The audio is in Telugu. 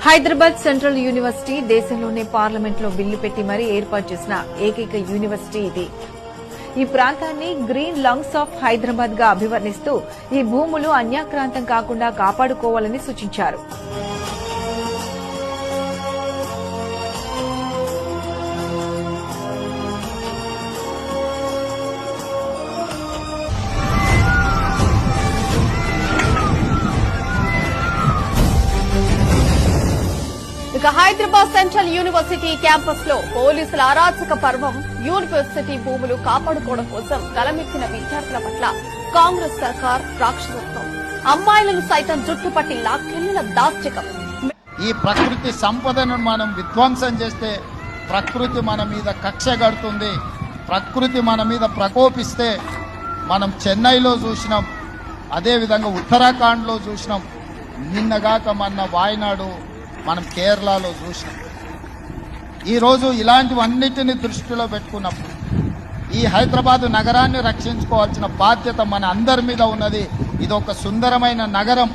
హైదరాబాద్ సెంట్రల్ యూనివర్సిటీ దేశంలోనే పార్లమెంట్లో బిల్లు పెట్టి మరీ ఏర్పాటు చేసిన ఏకైక యూనివర్సిటీ ఇది. ఈ ప్రాంతాన్ని గ్రీన్ లంగ్స్ ఆఫ్ హైదరాబాద్ గా అభివర్ణిస్తూ ఈ భూములు అన్యాక్రాంతం కాకుండా కాపాడుకోవాలని సూచించారు. ఇక హైదరాబాద్ సెంట్రల్ యూనివర్సిటీ క్యాంపస్ లో పోలీసుల అరాచక పర్వం, యూనివర్సిటీ భూములు కాపాడుకోవడం కోసం గలమెత్తిన విద్యార్థుల పట్ల కాంగ్రెస్ సర్కార్ రాక్షసత్వం, అమ్మాయిలను సైతం జుట్టుపట్టి లాక్కెళ్లిన దాష్టికం. ఈ ప్రకృతి సంపదను మనం విధ్వంసం చేస్తే ప్రకృతి మన మీద కక్ష కడుతుంది. ప్రకృతి మన మీద ప్రకోపిస్తే మనం చెన్నైలో చూసినాం, అదేవిధంగా ఉత్తరాఖండ్లో చూసినాం, నిన్నగాక మొన్న వాయనాడు మనం కేరళలో చూసినాం. ఈరోజు ఇలాంటివన్నిటిని దృష్టిలో పెట్టుకున్నప్పుడు ఈ హైదరాబాద్ నగరాన్ని రక్షించుకోవాల్సిన బాధ్యత మన అందరి మీద ఉన్నది. ఇది ఒక సుందరమైన నగరం.